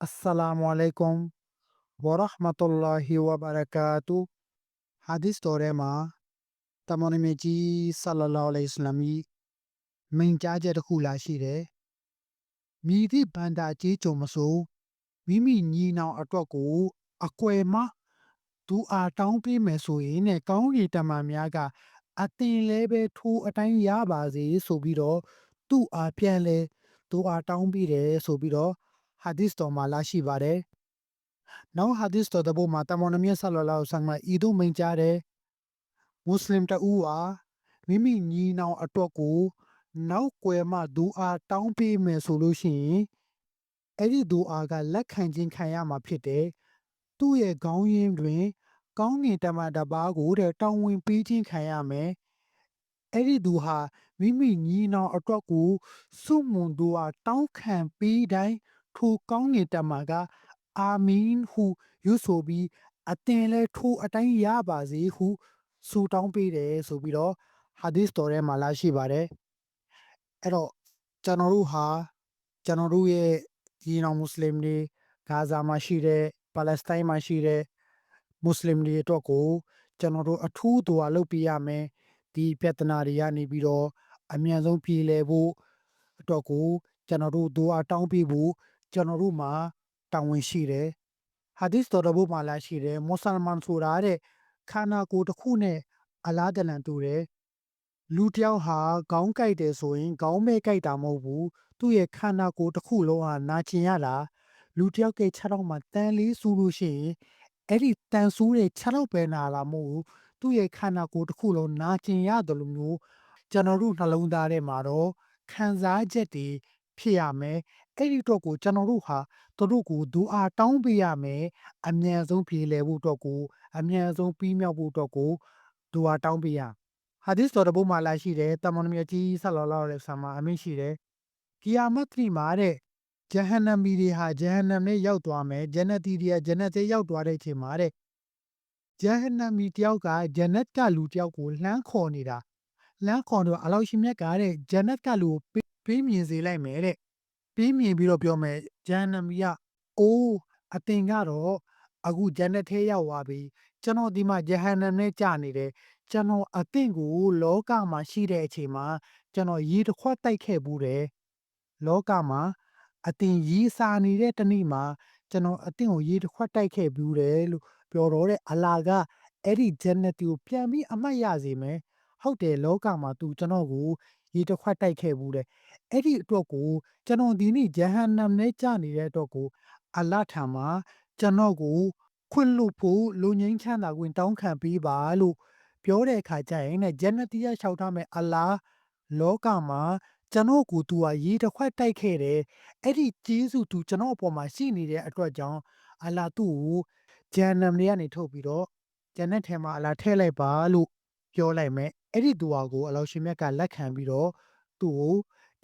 Assalamu alaikum wa rahmatullahi wa barakatuh ဟာဒီသ်တော်ထဲမှာတမန်တော်မြတ်ကြီးဆလ္လာလာဟ်အလိုင်ဝါဆလမ်၏မိန့်ကြားချက်တစ်ခုလာရှိတယ်။မြည်သည့်ဘန္တာကြီးကြုံမဆိုမိမိညီနောင်အတွက်ကိုအကွယ်မသူအားတောင်းပေးမယ်ဆိုရင်နဲ့ကောင်းကင်တမန်များကအသင်လည်းပဲထိုအတိုင်းရပါစေဆိုပြီးတော့သူ့အားပြန်လဲသူအားတောင်းပေးတယ်ဆိုပြီးတော့ဟာဒီသ်တော်မှာလာရှိပါတယ်။နောက်ဟာဒီသ်တော်တစ်ပုဒ်မှာတမန်တော်မြတ်ဆလ္လာလာဟ်အလိုင်ဝါဆလမ်ကဤသို့မိန့်ကြားတယ်မွတ်စလင်တဦးဟာမိမိညီနောင်အတွက်ကိုနောက်ကွယ်မှသူအားတောင်းပေးမယ်ဆိုလို့ရှိရင်အဲ့ဒီသူအားကလက်ခံခြင်းခံရမှာဖြစ်တယ်။သူ့ရဲ့ခေါင်းရင်းတွင်ကောင်းကင်တမန်တစ်ပါးကိုတဲ့တောင်းဝင်ပေးခြင်းခံရမယ်။အဲ့ဒီသူဟာမိမိညီနောင်အတွက်ကိုစွန့်မွန်သူအားတောင်းခံပေးတိုင်းထိုကောင်းကင်တမန်ကအာမင်ဟုရွတ်ဆိုပြီးအသင်လည်းထိုအတိုင်းရပါစေဟုဆုတောင်းပေးတယ်ဆိုပြီးတော့ဟာဒီသ်တော်ထဲမှာလာရှိပါတယ်။အဲ့တော့ကျွန်တော်တို့ဟာကျွန်တော်တို့ရဲ့ညီနောင်မွတ်စလင်တွေဂါဇာမှာရှိတဲ့ပါလက်စတိုင်းမှာရှိတဲ့မွတ်စလင်တွေအတွက်ကိုကျွန်တော်တို့အထူးဒူအာလုပ်ပေးရမယ်။ဒီပြဿနာတွေကနေပြီးတော့အမြန်ဆုံးပြည်လည်ဖို့အတွက်ကိုကျွန်တော်တို့ဒူအာတောင်းပေးဖို့ကျွန်တော်တို့မှာတာဝန်ရှိတယ်။ဟာဒီသ်တော်တစ်ပုဒ်မှာလာရှိတယ်မွတ်စလမန်ဆိုတာတဲ့ခန္ဓာကိုယ်တစ်ခုနဲ့အလားတလန်တူတယ်လူတစ်ယောက်ဟာခေါင်းကိုက်တယ်ဆိုရင်ခေါင်းမဲကိုက်တာမဟုတ်ဘူးသူ့ရဲ့ခန္ဓာကိုယ်တစ်ခုလုံးဟာနာကျင်ရတာလူတစ်ယောက်ကခြေထောက်မှာတန်လေးဆူလို့ရှိရင်အဲ့ဒီတန်ဆူးတဲ့ခြေထောက်ပဲနာလာမဟုတ်ဘူးသူ့ရဲ့ခန္ဓာကိုယ်တစ်ခုလုံးနာကျင်ရတယ်လို့မျိုးကျွန်တော်တို့နှလုံးသားထဲမှာတော့ခံစားချက်တွေဖြစ်ရမယ်အဲ့ဒီတော့ကိုကျွန်တော်တို့ဟာသူတို့ကိုဒူအာတောင်းပေးရမယ်အမြန်ဆုံးပြေလည်ဖို့အတွက်ကိုအမြန်ဆုံးပြီးမြောက်ဖို့အတွက်ကိုဒူအာတောင်းပေးရဟာဒီသ်တော်တစ်ပုဒ်မှာလာရှိတယ်တမန်တော်မြတ်ကြီးဆလ္လာလာဟ်အလိုင်ဝါဆလမ်မှာအမိန့်ရှိတယ်ကီယာမတ်နေ့မှာတဲ့ဂျဟန္နမီတွေဟာဂျဟန္နမ်နဲ့ရောက်သွားမယ်ဂျနတီတွေကဂျနတ်ထဲရောက်သွားတဲ့အချိန်မှာတဲ့ဂျဟန္နမီတယောက်ကဂျနတ်ကလူတယောက်ကိုလှမ်းခေါ်နေတာလှမ်းခေါ်တော့အလောရှင်မြတ်ကတဲ့ဂျနတ်ကလူကိုပေးမြင်စေလိုက်မယ်တဲ့ပေးမြင်ပြီးတော့ပြောမယ်ဂျဟန္နမီကအိုးအသင်ကတော့အခုဂျနတ်ထဲရောက်သွားပြီကျွန်တော်ဒီမှာဂျဟန္နမ်နဲ့ကြာနေတယ်ကျွန်တော်အသင်ကိုလောကမှာရှိတဲ့အချိန်မှာကျွန်တော်ရေတစ်ခွက်တိုက်ခဲ့ဘူးတယ်လောကမှာအသင်ရီးစာနေတဲ့တနေ့မှာကျွန်တော်အသင်ကိုရေတစ်ခွက်တိုက်ခဲ့ဘူးတယ်လို့ပြောတော့တဲ့အလာကအဲ့ဒီဂျန်နတီကိုပြန်ပြီးအမှတ်ရစေမယ်ဟုတ်တယ်လောကမှာ तू ကျွန်တော်ကိုရေတစ်ခွက်တိုက်ခဲ့ဘူးတယ်အဲ့ဒီအတွက်ကိုကျွန်တော်ဒီနေ့ဂျဟန္နမ်နဲ့ကြာနေတဲ့အတွက်ကိုအလထံမှာကျွန်တော်ကိုခွင့်လွတ်ဖို့လူငင်းချမ်းသာခွင့်တောင်းခံပေးပါလို့ပြောတဲ့အခါကျရင်ねဂျန်နတီရလျှောက်ထားမယ်အလာလောကမှာကျွန်တော်ကို तू ဟာရေတစ်ခွက်တိုက်ခဲ့တယ်အဲ့ဒီကျေးဇူး तू ကျွန်တော်အပေါ်မှာရှိနေတဲ့အတွက်ကြောင့်အလာသူ့ကိုဂျန်နမ်တွေကနေထုတ်ပြီးတော့ဂျန်နတ်ထဲမှာအလာထည့်လိုက်ပါလို့ပြောလိုက်မယ်အဲ့ဒီဒူအာကိုအလောရှင်မြတ်ကလက်ခံပြီးတော့သူ့ကို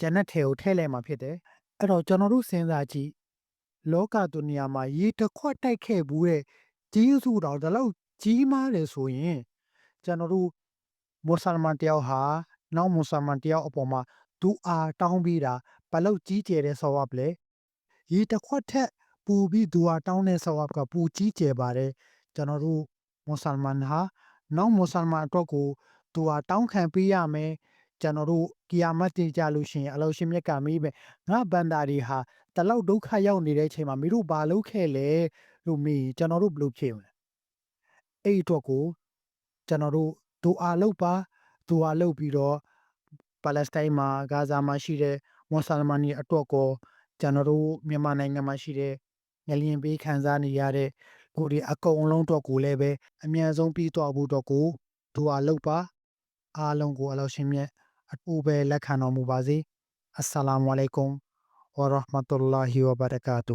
ဂျန်နတ်ထဲကိုထည့်လိုက်မှာဖြစ်တယ်အဲ့တော့ကျွန်တော်တို့စဉ်းစားကြည့်လောကဒုနီယာမှာရေတစ်ခွက်တိုက်ခဲ့ဘူးတဲ့ကျေးဇူးတော်ဒါလောက်ကြီးမားတယ်ဆိုရင်ကျွန်တော်တို့မွတ်စလမန်တယောက်ဟာနောက်မွတ်စလမန်တယောက်အပေါ်မှာဒူအာတောင်းပေးတာဘလောက်ကြီးကျယ်တဲ့ဆောဝပ်လဲရေတစ်ခွက်ထက်ပူပြီးဒူအာတောင်းတဲ့ဆောဝပ်ကပူကြီးကျယ်ပါတယ်ကျွန်တော်တို့မွတ်စလမန်ဟာနောက်မွတ်စလမန်အတွက်ကိုဒူအာတောင်းခံပေးရမယ်ကျွန်တော်တို့ကီယာမတ်တင်ကြလို့ရှိရင်အလောရှင်မြတ်ကမေးမယ်ငါဘန္တာတွေဟာတလောက်ဒုက္ခရောက်နေတဲ့အချိန်မှာမင်းတို့ဘာလုပ်ခဲ့လဲလို့မေးကျွန်တော်တို့ဘယ်လိုဖြေမလဲအဲ့ဒီအတွက်ကိုကျွန်တော်တို့ဒူအာလုပ်ပါဒူအာလုပ်ပြီးတော့ပါလက်စတိုင်းမှာဂါဇာမှာရှိတဲ့မွတ်စလမန်တွေအတွက်ကိုကျွန်တော်တို့မြန်မာနိုင်ငံမှာရှိတဲ့ငလျင်ပေးခံစားနေရတဲ့ကိုဒီအကုန်လုံးအတွက်ကိုလည်းပဲအမြန်ဆုံးပြီးတော့ဖို့အတွက်ကိုဒူအာလုပ်ပါအားလုံးကိုအလောရှင်မြတ်အထူးပဲလက်ခံတော်မူပါစေအစ္စလာမုအလိုင်ကွမ်ဝါရဟ်မတ်တူလာဟီဝါဘရကာတူ